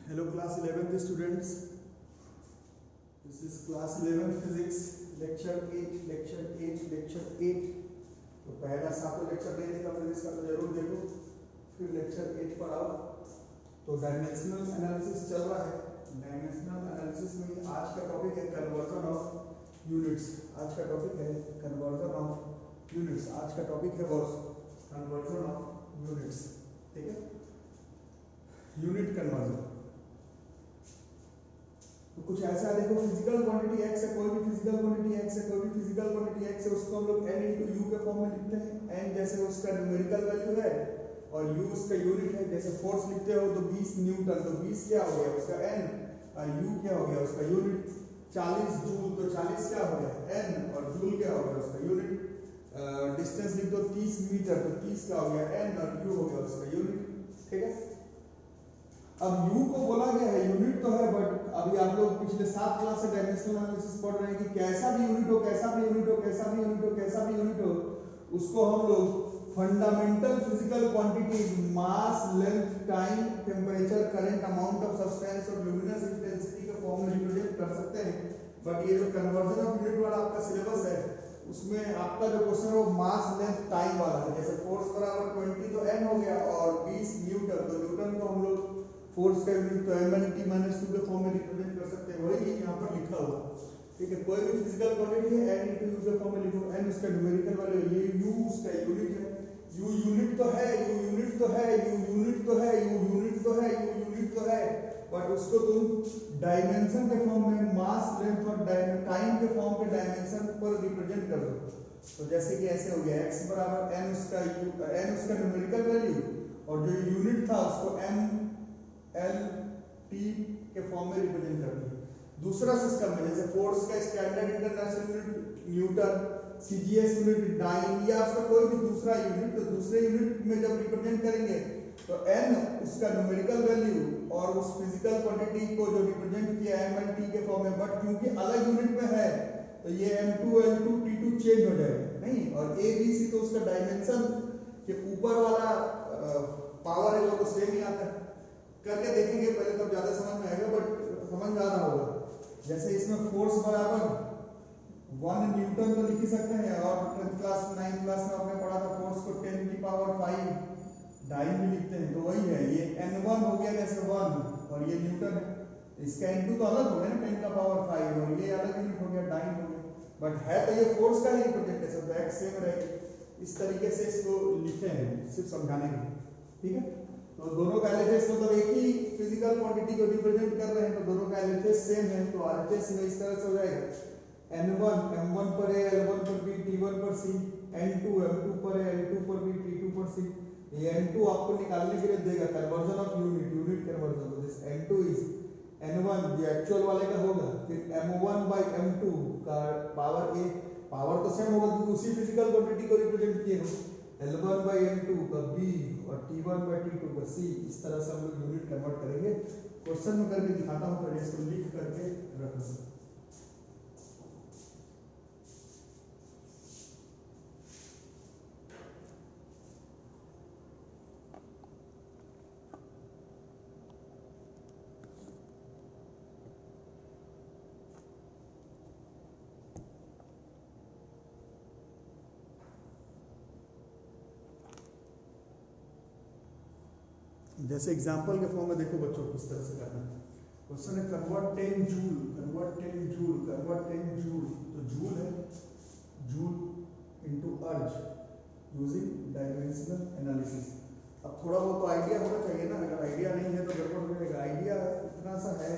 Hello class 11th students. This is class 11th physics lecture 8 तो पहला सातों lecture देने का फिजिक्स का तो जरूर देखो, फिर लेक्चर 8 पर आओ। तो डायमेंशनल एनालिसिस चल रहा है। डायमेंशनल एनालिसिस में आज का टॉपिक है कन्वर्जन ऑफ यूनिट्स। आज का टॉपिक है कन्वर्जन ऑफ यूनिट्स। आज का टॉपिक है बॉस कन्वर्जन ऑफ यूनिट्स। ठीक है, यूनिट कन्वर्जन। तो कुछ ऐसा देखो, फिजिकल क्वांटिटी x है, कोई भी फिजिकल क्वांटिटी x है, कोई भी फिजिकल क्वांटिटी x है, उसको हम लोग n into u के फॉर्म में लिखते हैं। n जैसे उसका न्यूमेरिकल वैल्यू है और u उसका यूनिट है। जैसे फोर्स लिखते हो तो 20 न्यूटन, तो 20 क्या हो गया उसका n, और u क्या हो गया उसका यूनिट। 40 जूल, तो 40 क्या हो गया n, और जूल क्या हो गया उसका यूनिट। डिस्टेंस लिख दो 30 मीटर, तो 30 क्या हो गया n, और u हो गया उसका यूनिट। ठीक है, अब u को बोला गया है, यूनिट तो है, बट अभी आप लोग पिछले 7 क्लास से डायमेंशनल एनालिसिस पढ़ रहे हैं कि कैसा भी यूनिट हो, कैसा भी यूनिट हो, कैसा भी यूनिट हो, कैसा भी यूनिट हो, उसको हम लोग fundamental physical quantities mass, length, time, temperature, current, amount of substance और ल्यूमिनस इंटेंसिटी के फॉर्म में रिप्रेजेंट कर सकते हैं। बट ये जो कन्वर्जन ऑफ यूनिट वाला आपका सिलेबस है, उसमें आपका जो क्वेश्चन है वो मास, लेंथ, टाइम वाला है। जैसे फोर्स बराबर 20 तो n हो गया, और 20 न्यूटन, तो न्यूटन को हम लोग फोर्स का यूनिट तो m/t-2 के फॉर्म में रिप्रेजेंट कर सकते हैं। वही यहाँ पर लिखा हुआ। ठीक है, कोई भी फिजिकल क्वांटिटी है n into u के फॉर्म में लिखो। n उसका न्यूमेरिकल वैल्यू, ये u उसका यूनिट है। u यूनिट तो है, u यूनिट तो है, u यूनिट तो है, u यूनिट तो है, u यूनिट तो है, बट उसको तुम डायमेंशन के फॉर्म में मास, लेंथ और टाइम के फॉर्म पे डायमेंशन पर रिप्रेजेंट कर दो। तो जैसे कि ऐसे हो गया x बराबर n उसका न्यूमेरिकल वैल्यू, और जो यूनिट था उसको m L T के फॉर्म में रिप्रेजेंट कर दिया। दूसरा सिस्टम में जैसे फोर्स का standard international unit newton, CGS unit dyne, या उसका कोई भी दूसरा यूनिट, तो दूसरे यूनिट में जब रिप्रेजेंट करेंगे तो n उसका न्यूमेरिकल वैल्यू और उस फिजिकल क्वांटिटी को जो रिप्रेजेंट किया m/t के फॉर्म में, बट क्योंकि अलग यूनिट में है तो ये m2 L2 T2 चेंज हो जाएगा नहीं, और a b c तो उसका डायमेंशन के ऊपर वाला पावर है वो तो सेम ही आता है। करके देखेंगे पहले, तब ज्यादा समझ में आएगा, बट समझ में आ रहा होगा। जैसे इसमें फोर्स बराबर 1 न्यूटन तो लिख ही सकते हैं, और 10th क्लास 9th क्लास में आपने पढ़ा था फोर्स को 10⁵ डाइन भी लिखते हैं। तो वही है, ये n1 हो गया जैसे 1, और ये न्यूटन है, इसका n2 तो अलग हो गया ना 10⁵, और ये अलग यूनिट हो गया, डाइन हो गया, बट है तो ये फोर्स का ही रिप्रेजेंटेशन, तो x सेम रहेगा। इस तरीके से इसको लिखे हैं सिर्फ समझाने के लिए। ठीक है, तो दोनों का एलएचएस मतलब एक ही फिजिकल क्वांटिटी को रिप्रेजेंट कर रहे हैं, तो दोनों का एलएचएस सेम है। तो आरएचएस में इस तरह से हो जाएगा n1 m1 पर है, l1 पर b, t1 पर c, n2 m2 पर है, l2 पर b, t2 पर c। ये n2 आपको निकालने के लिए देगा कन्वर्जन ऑफ यूनिट कन्वर्जन। तो दिस n2 इज n1 जो एक्चुअल वाले का होगा, फिर m1/m2 का पावर a, पावर तो सेम होगा क्योंकि उसी फिजिकल क्वांटिटी को रिप्रेजेंट किए हो, L1/L2 का b और T1/T2 का c। इस तरह से हम लोग यूनिट कन्वर्ट करेंगे। क्वेश्चन में करके दिखाता हूं, पहले इसको लिख करके रख लो। जैसे एग्जांपल के फॉर्म में देखो बच्चों किस तरह से करना है। क्वेश्चन है कन्वर्ट 10 जूल, तो जूल है जूल इनटू अर्ज यूजिंग डायमेंशनल एनालिसिस। अब थोड़ा बहुत तो आइडिया होना चाहिए ना, अगर आइडिया नहीं है तो गड़बड़ हो जाएगा। आइडिया इतना सा है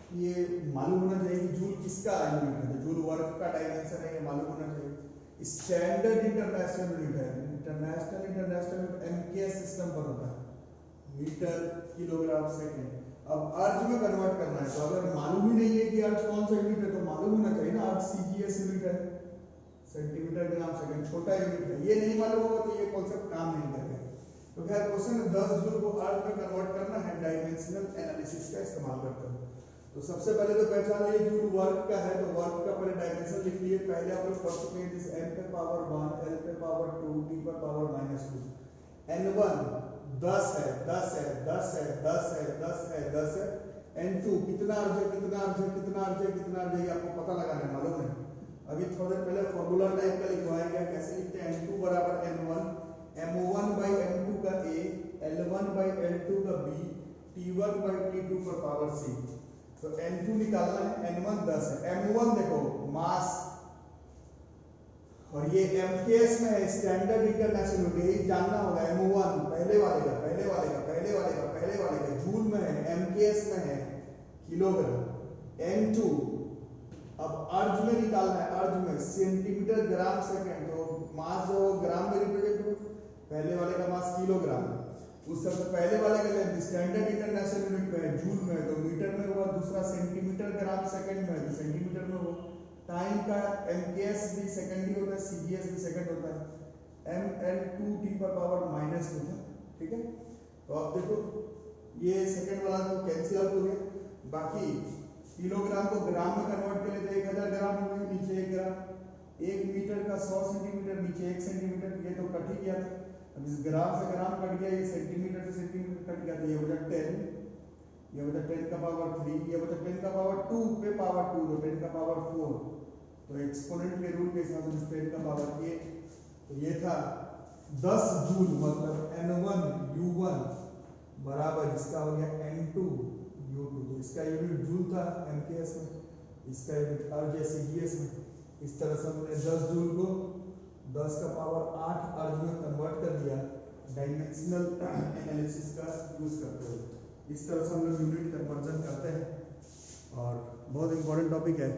कि ये मालूम होना चाहिए कि जूल किसका यूनिट है, तो जूल वर्क का डायमेंशन है, ये मालूम होना चाहिए। स्टैंडर्ड इंटरनेशनल यूनिट है, इंटरनेशनल MKS सिस्टम पर होता है, मीटर, किलोग्राम, सेकंड। अब अर्ज में कन्वर्ट करना है, तो अगर मालूम ही नहीं है कि अर्ज कौन सा यूनिट है तो मालूम होना चाहिए ना, अर्ज सीजीएस यूनिट है, सेंटीमीटर ग्राम सेकंड, छोटा यूनिट है। ये नहीं मालूम होगा तो ये कॉन्सेप्ट काम नहीं करेगा। तो खैर क्वेश्चन 10 जूल को अर्ज में कन्वर्ट करना है, डायमेंशनल एनालिसिस का इस्तेमाल करते हैं। तो सबसे पहले तो पहचान लिए जूल वर्क का है, तो वर्क का पहले डायमेंशन लिख लिए। पहले आप लोग पढ़ चुके हैं, जिस m पे पावर 1, l पे पावर 2, t पर पावर -2, n1 10 है, 10 है, 10 है, 10 है, 10 है, 10 है। N2 कितना अर्ज है, कितना अर्ज है, कितना अर्ज है, कितना अर्ज है, आपको पता लगाना है, मालूम है। अभी थोड़ी देर पहले फॉर्मूला टाइप का लिखवाया गया, कैसे लिखते हैं, N2 बराबर N1, M1 by M2 का A, L1 by L2 का B, T1 by T2 पर पावर C। तो N2 निकालना है, N1 10 है, M1 देखो मास, और ये MKS में है, स्टैंडर्ड इंटरनेशनल यूनिट, यही जानना होगा। M1 पहले वाले का, पहले वाले का, पहले वाले का, पहले वाले का जूल में है, MKS में है किलोग्राम। N2 अब अर्ज में निकालना है, अर्ज में सेंटीमीटर ग्राम सेकंड, तो मास जो ग्राम में रिप्रेजेंट हो, पहले वाले का मास किलोग्राम, उस सबसे पहले वाले का लेंथ स्टैंडर्ड इंटरनेशनल यूनिट में है, जूल में है तो मीटर में हुआ, दूसरा सेंटीमीटर ग्राम सेकंड में है तो सेंटीमीटर में हुआ। टाइम का MKS भी सेकंड ही होता है, CGS भी सेकंड होता है, mL2t पर पावर -2 था, ठीक है। तो अब देखो ये सेकंड वाला तो कैंसिल आउट हो गया, बाकी किलोग्राम को ग्राम में कन्वर्ट कर लेते 1000 ग्राम हो गए, नीचे 1 ग्राम, 1 मीटर का 100 सेंटीमीटर, नीचे 1 सेंटीमीटर, ये तो कट ही गया था। अब इस ग्राम से ग्राम कट गया, ये सेंटीमीटर से सेंटीमीटर कट गया, तो ये हो जाए 10, ये हो जाए 10 का पावर 3, ये हो जाए 10 का पावर 2 पे पावर 2, तो 10 का पावर 4, तो एक्सपोनेंट के रूल के हिसाब से 10 का पावर 8, तो ये था 10 जूल, मतलब N1 U1 बराबर इसका हो गया N2 U2, तो इसका यूनिट जूल था MKS में, इसका यूनिट अर्ज है CGS में। इस तरह से हमने 10 जूल को 10 का पावर 8 अर्ज में कन्वर्ट कर दिया डायमेंशनल एनालिसिस का यूज करते हुए। इस तरह से हम लोग यूनिट कन्वर्जन करते हैं, और बहुत इंपॉर्टेंट टॉपिक है।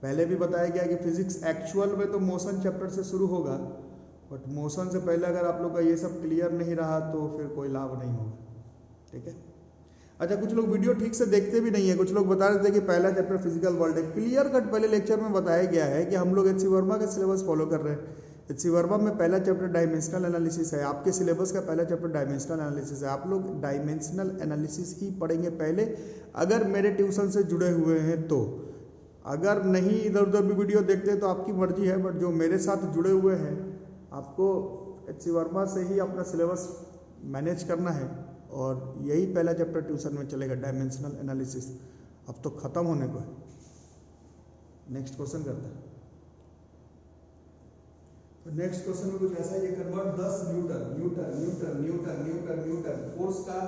पहले भी बताया गया कि फिजिक्स एक्चुअल में तो मोशन चैप्टर से शुरू होगा, बट मोशन से पहले अगर आप लोग का ये सब क्लियर नहीं रहा तो फिर कोई लाभ नहीं होगा, ठीक है। अच्छा, कुछ लोग वीडियो ठीक से देखते भी नहीं है, कुछ लोग बता रहे थे कि पहला चैप्टर फिजिकल वर्ल्ड है। क्लियर कट पहले लेक्चर में बताया गया है कि हम लोग HC वर्मा का सिलेबस फॉलो कर रहे हैं। HC वर्मा में पहला चैप्टर डायमेंशनल एनालिसिस है, आपके सिलेबस का पहला चैप्टर डायमेंशनल एनालिसिस है। आप लोग डायमेंशनल एनालिसिस ही पढ़ेंगे पहले, अगर मेरे ट्यूशन से जुड़े हुए हैं तो। अगर नहीं इधर उधर भी वीडियो देखते हैं तो आपकी मर्जी है, बट जो मेरे साथ जुड़े हुए हैं आपको HC वर्मा से ही अपना सिलेबस मैनेज करना है, और यही पहला चैप्टर ट्यूशन में चलेगा, डायमेंशनल एनालिसिस। अब तो खत्म होने को है। नेक्स्ट क्वेश्चन करते हैं। तो नेक्स्ट क्वेश्चन में कुछ ऐसा है, ये convert 10 Newton Newton Newton Newton Newton Newton force का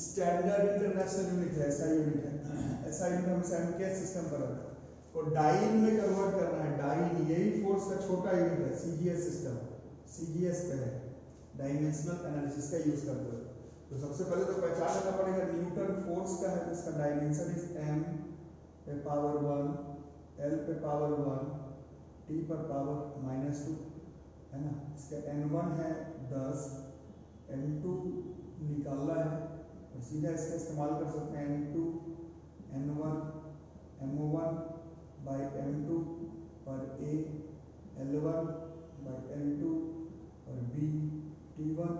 स्टैंडर्ड इंटरनेशनल यूनिट है, ऐसा यूनिट है, ऐसा यूनिट हमेशा MKS सिस्टम पर रखा है, और डाइन में कन्वर्ट करना है। डाइन यही फोर्स का छोटा यूनिट है, CGS सिस्टम, CGS पे है, डायमेंशनल एनालिसिस का यूज करते हैं। तो सबसे पहले तो पहचान करना पड़ेगा न्यूटन फोर्स का है, तो इसका डायमेंशन इज m पे पावर 1, L पे पावर 1, T पर पावर -2, है ना। इसका N1 है 10, N2 निकालना है, और सीधा इसका इस्तेमाल कर सकते हैं N2 N1 M1 by M2 पर A, L1 by L2 और B, T1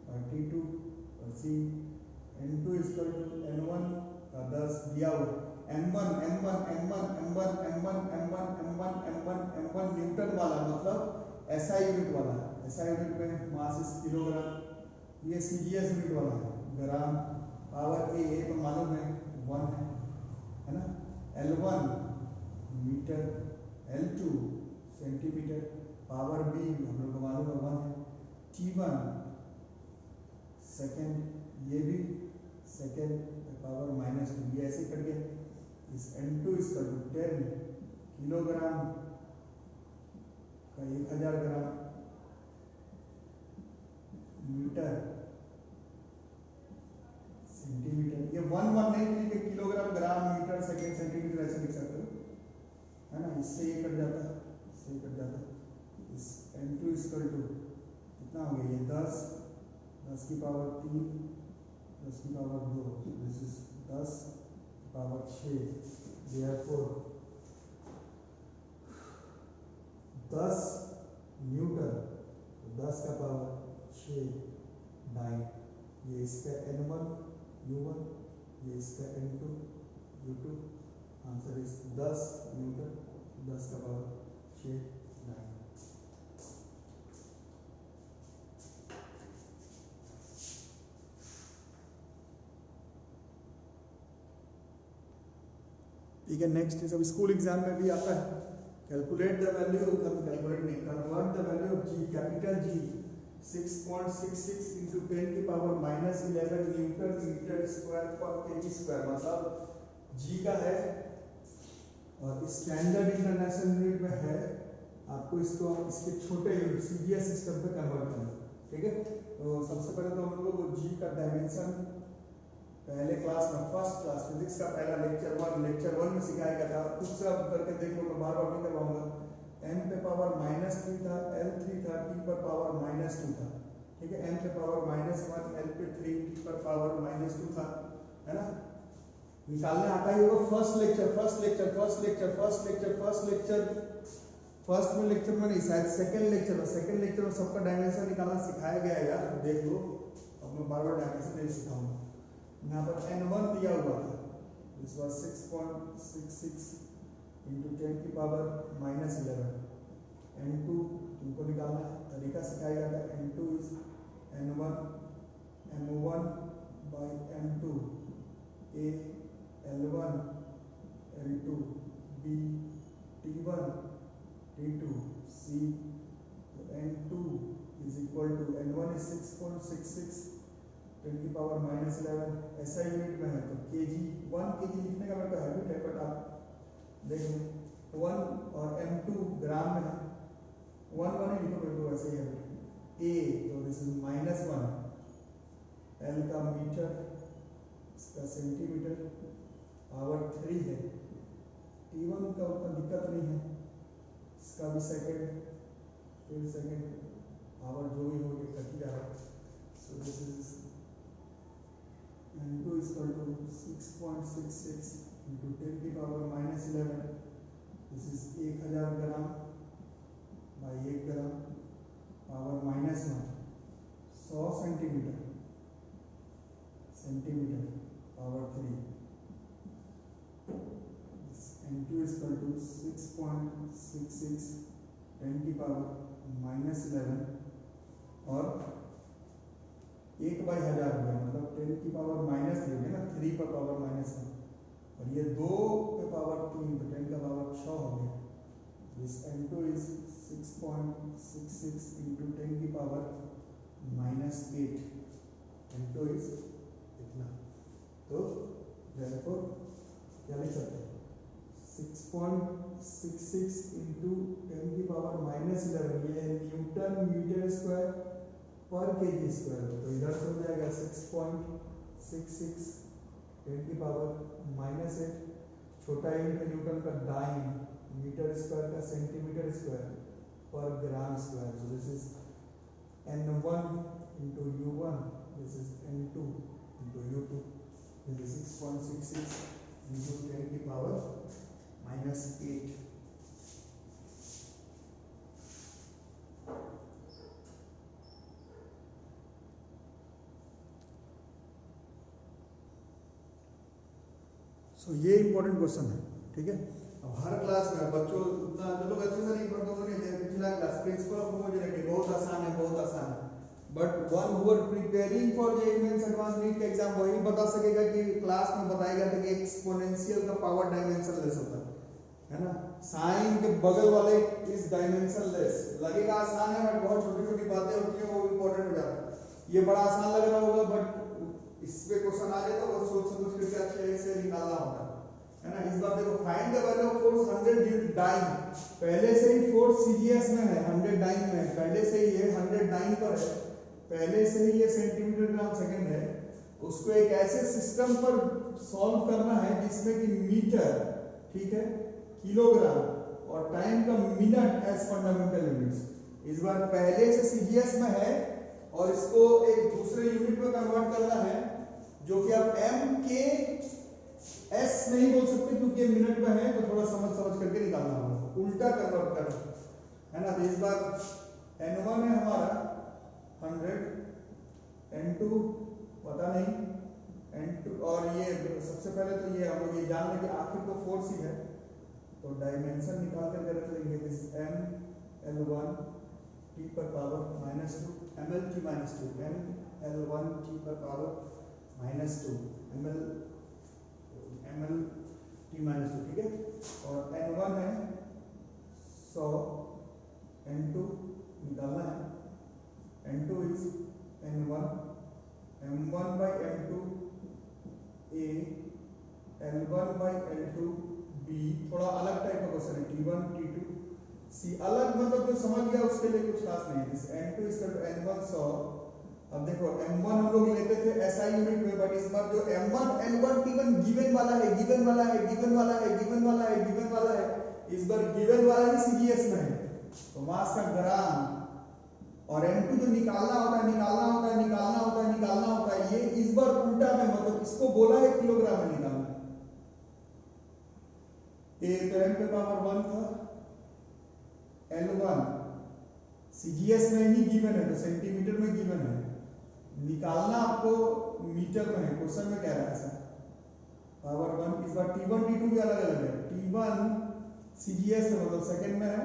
और T2 और C, N2 equal to N1 का 10 दिया हुआ, M1 M1 M1 M1 M1 M1 M1 M1 M1 Newton वाला, मतलब ऐसा यूनिट वाला, ऐसा यूनिट में मास इज किलोग्राम, ये CGS यूनिट वाला है, ग्राम, पावर A तो मालूम है 1 है ना, L1 metre, L2 centimetre, power B हम लोग को मालूम है 1 है, T1 सेकेंड, ये भी सेकेंड पावर -2, ये ऐसे कट गया। इस N2 इसका 10 किलोग्राम का 1000 ग्राम मीटर सेंटीमीटर, ये 1 1 नहीं लिख के kilogram gram metre second centimetre ऐसे लिख सकते हो, है ना। इससे ये कट जाता है, इससे ये कट जाता है। इस N2 इक्वल टू कितना हो गया, ये 10 की पावर 3, 10 की पावर 2, दिस इज 10 की पावर 6, therefore 10 न्यूटन, 10 का पावर 6 9, ये इसका N1 U1, ये इसका N2 U2, answer is 10 Newton, 10 का पावर 6 9। ठीक है। नेक्स्ट है, सब स्कूल एग्जाम में भी आता है, कैलकुलेट द वैल्यू, कैलकुलेट नहीं, convert the value of G, capital G 6.66 into 10 की power -11 newton metre square per kg square, मतलब जी का है और स्टैंडर्ड इंटरनेशनल यूनिट में है। आपको इसको इसके छोटे यूनिट सीजीएस सिस्टम पे कन्वर्ट करना, ठीक है। तो सबसे पहले तो हम लोग जी का डायमेंशन पहले क्लास में, फर्स्ट क्लास फिजिक्स का पहला लेक्चर वन में सिखाया गया था। खुद से आप करके देख लो, मैं बार बार नहीं करवाऊंगा। m पे पावर -3 था, l3 था, t पर पावर -2 था, ठीक है। m पे पावर -1, l पे 3, t पर पावर -2 था, है ना। निकालने आता ही होगा फर्स्ट में लेक्चर में नहीं, शायद सेकंड लेक्चर में सबका डायमेंशन निकालना सिखाया गया है यार, देख लो। अब मैं बार बार डायमेंशन नहीं सिखाऊंगा। यहाँ पर n1 दिया हुआ था, दिस वाज 6.66 into 10 की पावर -11। n2 तुमको निकालना है, तरीका सिखाया गया था। n2 is n1 m1 by m2, a l1 l2 b t1 t2 c, n2 is equal to n1 is 6.66 10 की पावर -11, ऐसा यूनिट में है तो केजी 1 केजी लिखने का मेरे को हैबिट है, बट आप देख लो 1 और m2 ग्राम में है, 1 ही लिखो मेरे को, वैसे ही है। a तो दिस इज -1, l का मीटर, इसका सेंटीमीटर, पावर 3 है। t1 का उतना दिक्कत नहीं है, इसका भी सेकंड, फिर सेकंड, पावर जो भी हो ये कट ही जा रहा है। सो this is n2 is equal to 6.66 into 10 की power -11, this is 1000 gram by 1 gram, power -1, 100 centimetre, power 3। n2 is equal to 6.66 10 की पावर -11 और 1/1000 हो गया, मतलब 10 की पावर माइनस हो गया ना, 3 पर पावर -1 और ये 2 पे पावर 3 तो 10 का पावर 6 हो गया। दिस n2 इज 6.66 into 10 की पावर -8, n2 इज इतना। तो therefore क्या लिख सकते हैं, 6.66 into 10 की पावर -11, ये Newton metre square per kg square, तो इधर से हो जाएगा 6.66 10 की पावर -8, छोटा यूनिट है न्यूटन का डाइन, मीटर स्क्वायर का सेंटीमीटर स्क्वायर पर gram square, so this is n1 into u1, this is n2 into u2, this is 6.66 into 10 की पावर -8। तो ये इंपॉर्टेंट क्वेश्चन है, ठीक है। अब हर क्लास में बच्चों उतना जो लोग अच्छे से नहीं पढ़ते उन्होंने पिछला क्लास प्रिंसिपल ऑफ होमोजेनिटी बहुत आसान है, but one who are preparing for J mains advance NEET का एग्जाम वही बता सकेगा कि क्लास में बताया गया था कि एक्सपोनेंशियल का पावर डायमेंशन लेस होता है ना। साइन के बगल वाले इस डायमेंशन लेस लगेगा आसान है, बट बहुत छोटी छोटी बातें होती हैं वो इंपॉर्टेंट हो जाता है। ये बड़ा आसान लग रहा होगा, बट इस पे क्वेश्चन आ जाए तो वो सोच समझ करके अच्छे से निकालना होता है ना। इस बार देखो, find the value of force 100 due dyne, पहले से ही फोर्स सीजीएस में है, 100 डाइन में है, पहले से ही ये 100 डाइन पर है, पहले से ही ये सेंटीमीटर ग्राम सेकंड है। उसको एक ऐसे सिस्टम पर सॉल्व करना है जिसमें कि मीटर, ठीक है, किलोग्राम और टाइम का मिनट एज फंडामेंटल यूनिट्स। इस बार पहले से सीजीएस में है और इसको एक दूसरे यूनिट में कन्वर्ट करना है, जो कि आप एम के एस नहीं बोल सकते क्योंकि ये मिनट में है, तो थोड़ा समझ करके निकालना होगा, उल्टा कन्वर्ट करना है ना। तो इस बार n1 है हमारा 100, n2 पता नहीं, n2 और ये सबसे पहले तो ये हम लोग ये जान लें कि आखिर तो फोर्स ही है, तो डायमेंशन निकाल करके रख लेंगे। दिस m l1 t पर power -2 ml t -2 m l1 t पर पावर -2 ml t T-2, ठीक है। और N1 है 100, N2 निकालना है, N2 is N1 M1 by M2 A, L1 by L2 B। थोड़ा अलग टाइप का क्वेश्चन है, T1 T2 C। अलग मतलब जो समझ गया उसके लिए कुछ खास नहीं है। This N2 is equal to N1 100। अब देखो M1 हम लोग लेते थे SI यूनिट में, बट इस बार जो M1 L1 T1 गिवन वाला है, गिवन वाला है, गिवन वाला है, गिवन वाला है, गिवन वाला है, इस बार गिवन वाला ही CGS में है, तो मास का ग्राम। और M2 जो निकालना होता है, निकालना होता है, निकालना होता है, निकालना होता है, ये इस बार उल्टा में, मतलब इसको बोला है किलोग्राम में निकालना। ए तो M पे पावर 1 था, L1 CGS में ही गिवन है, तो सेंटीमीटर में गिवन है, निकालना आपको मीटर में है, क्वेश्चन में कह रहा है सर पावर 1। इस बार T1 T2 भी अलग अलग है, T1 CGS है मतलब सेकंड में है,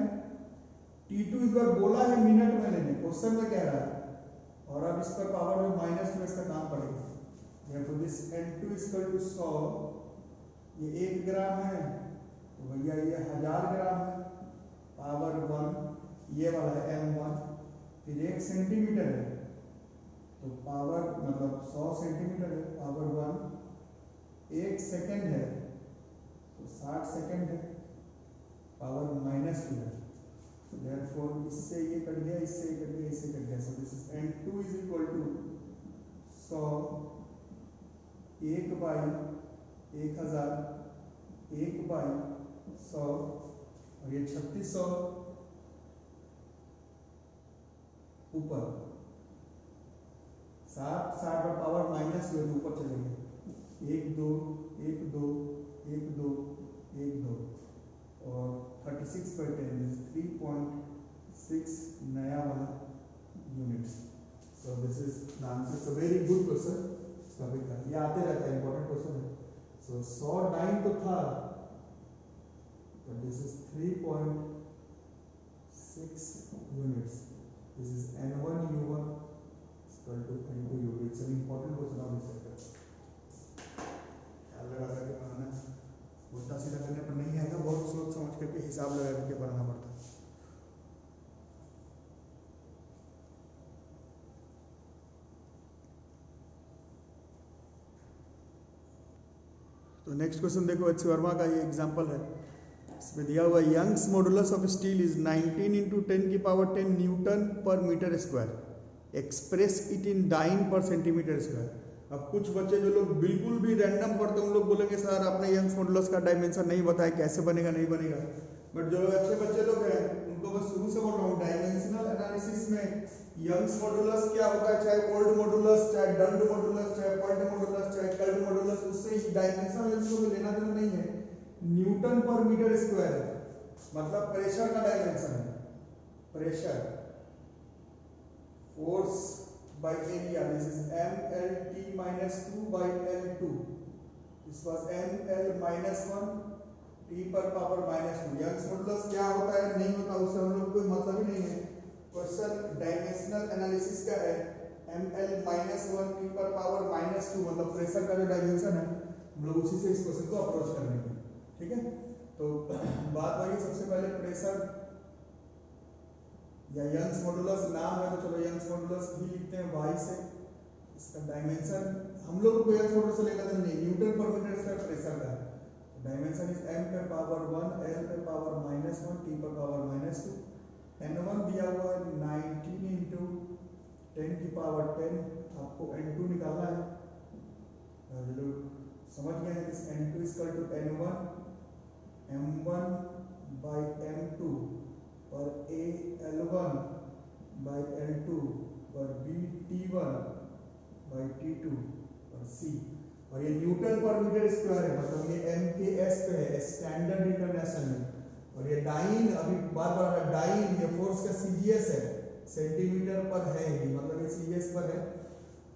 T2 इस बार बोला है मिनट में लेने, क्वेश्चन में कह रहा है, और अब इस पर पावर में -2 इसका काम पड़ेगा। देखो this N2 is equal to 100, ये 1 ग्राम है तो भैया ये 1000 ग्राम है, पावर 1 ये वाला है M1, फिर 1 सेंटीमीटर है तो पावर मतलब 100 सेंटीमीटर है, पावर 1 1 सेकंड है तो 60 सेकंड है, पावर -2 है। Therefore इससे ये कट गया, इससे ये कट गया, इससे कट गया, so this is N2 is equal to 100 1 by 1000 1 by 100, और ये 3600 ऊपर 60 पर पावर -2 ऊपर चलेंगे, 1 2 1 2 1 2 1 2 और 36 पर 10 3.6 नया वाला units. So this is the answer. It's a very good question, कभी का ये आते रहता है, इंपॉर्टेंट क्वेश्चन है। सो 100 डाइन तो था, but this is 3.6 units. This is N1 U1 is equal to N2 U2. It's an important question on this sector। ख्याल लगा करके बनाना, उल्टा सीधा करने पर नहीं आएगा, बहुत सोच समझ करके हिसाब लगा करके बनाना पड़ता है। तो नेक्स्ट क्वेश्चन देखो, एच वर्मा का ये एग्जांपल है, इसमें दिया हुआ Young's modulus of steel is 19 × 10 की power 10 newton per metre square, express it in dyne per centimetre square. अब कुछ बच्चे जो लोग बिल्कुल भी रैंडम पढ़ते हैं उन लोग बोलेंगे सर आपने यंग्स मॉडुलस का डायमेंशन नहीं बताया, कैसे बनेगा, नहीं बनेगा। बट जो अच्छे बच्चे लोग हैं उनको मैं शुरू से बोल रहा हूँ, डायमेंशनल एनालिसिस में यंग्स मॉडुलस क्या होता है, चाहे ओल्ड मॉडुलस, चाहे डंड मॉडुलस, चाहे पॉइंट मॉडुलस, चाहे कल्ड मॉडुलस, उससे डायमेंशनल इसको लेना देना नहीं है। न्यूटन पर मीटर स्क्वायर है, मतलब प्रेशर का डायमेंशन है, pressure force by area, this is MLT minus 2 by L2, this was ML minus 1 T पर पावर -2। यंग्स मॉडुलस क्या होता है नहीं होता उससे हम लोग कोई मतलब ही नहीं है, क्वेश्चन डायमेंशनल एनालिसिस का है, ML minus 1 T पर पावर -2 मतलब प्रेशर का जो डायमेंशन है हम लोग उसी से इस क्वेश्चन को अप्रोच करेंगे, ठीक है। तो बात वही, सबसे पहले प्रेशर या यंग्स मॉडुलस नाम है तो चलो यंग्स मॉडुलस भी लिखते हैं y से, इसका डायमेंशन हम लोग को यंग्स मॉडुलस से लेकर नहीं, Newton per metre square pressure का है, डायमेंशन इज m पे पावर 1 l पे पावर -1 t पर पावर -2। n1 दिया हुआ है 19 × 10 की पावर 10, आपको n2 निकालना है, जो लोग समझ गए हैं this n2 is equal to n1 m1 by m2 और a L1 by L2 और b T1 by T2 और c, और ये न्यूटन पर मीटर स्क्वायर है, मतलब ये MKS पे है, स्टैंडर्ड इंटरनेशनल में, और ये डाइन अभी बार बार डाइन ये फोर्स का CGS है, सेंटीमीटर पर है ये, मतलब ये CGS पर है।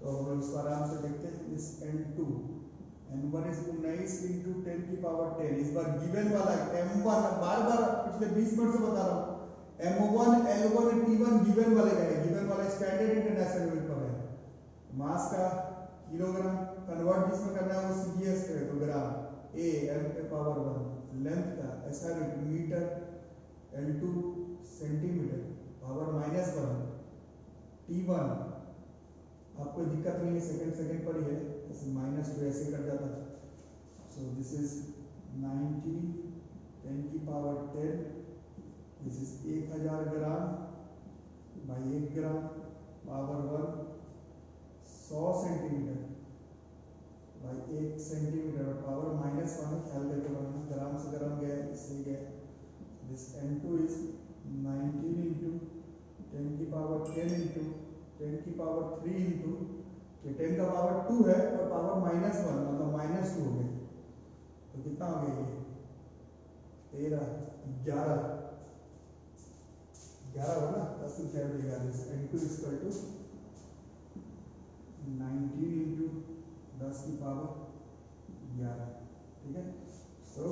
तो हम लोग इसको आराम से देखते हैं, इस N2 N1 is 19 × 10 की पावर 10, इस बार गिवन वाला M1 बार बार पिछले 20 मिनट से बता रहा हूँ, M1 L1 T1 गिवन वाले का है, गिवन वाला स्टैंडर्ड इंटरनेशनल यूनिट पर है, मास का किलोग्राम, कन्वर्ट जिसमें करना है वो CGS पे, तो ग्राम, ए एल के पावर 1 लेंथ का SI unit metre, L2 centimetre, power -1, T1 आपको दिक्कत नहीं है, सेकंड पर ही है, जैसे -2 ऐसे कट जाता है। सो दिस इज 90 10 की power 10, this is 1000 gram by 1 gram power 1, 100 centimetre by 1 centimetre और पावर -1 ख्याल करके बनाना, ग्राम से ग्राम गया, इससे गया। दिस N2 इज 19 इंटू 10 की पावर 10 इंटू 10 की पावर 3 इंटू 10 का पावर 2 है और पावर -1 मतलब -2 हो गया, तो कितना हो गया ये 13 11 हो ना, 10 की 4 देगा। N2 इक्वल टू 19 इंटू 10 की पावर 11, ठीक है। सो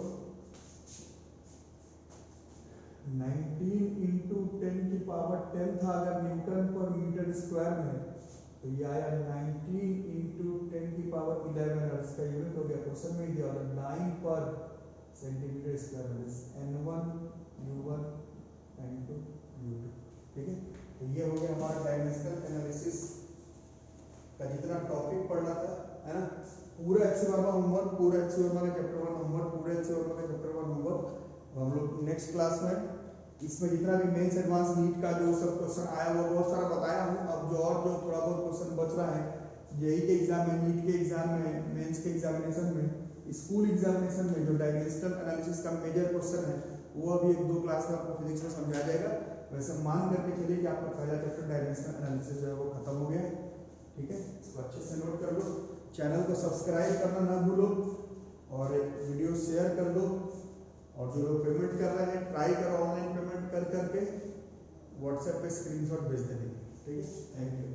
19 इंटू 10 की पावर 10 था अगर न्यूटन पर मीटर स्क्वायर में, तो ये आया 19 इंटू 10 की पावर 11 और इसका यूनिट हो गया, क्वेश्चन में दिया होगा 9 पर सेंटीमीटर स्क्वायर में, N1 U1 N2 U2, ठीक है। तो ये हो गया हमारा डायमेंशनल एनालिसिस का जितना टॉपिक पढ़ना था, है ना। पूरा HC वर्मा होमवर्क, पूरा HC वर्मा का चैप्टर 1 होमवर्क, पूरा HC वर्मा का चैप्टर 1 होमवर्क हम लोग नेक्स्ट क्लास में इसमें जितना भी मेंस एडवांस नीट का जो सब क्वेश्चन आया वो बहुत सारा बताया हूँ। अब जो थोड़ा बहुत क्वेश्चन बच रहा है जेईई के एग्जाम में, नीट के एग्जाम में, मेंस के एग्जामिनेशन में, स्कूल एग्जामिनेशन में जो डायमेंशनल एनालिसिस का मेजर क्वेश्चन है वो अभी 1-2 क्लास में आपको फिजिक्स में समझाया जाएगा। वैसे मान करके चलिए कि आपका पहला चैप्टर डायमेंशनल एनालिसिस जो है वो खत्म हो गया, ठीक है। इसको अच्छे से नोट कर लो, चैनल को सब्सक्राइब करना ना भूलो और वीडियो शेयर कर दो। और जो लोग पेमेंट कर रहे हैं ट्राई करो ऑनलाइन पेमेंट कर करके, व्हाट्सएप पे स्क्रीनशॉट भेज देंगे, ठीक है। Thank you.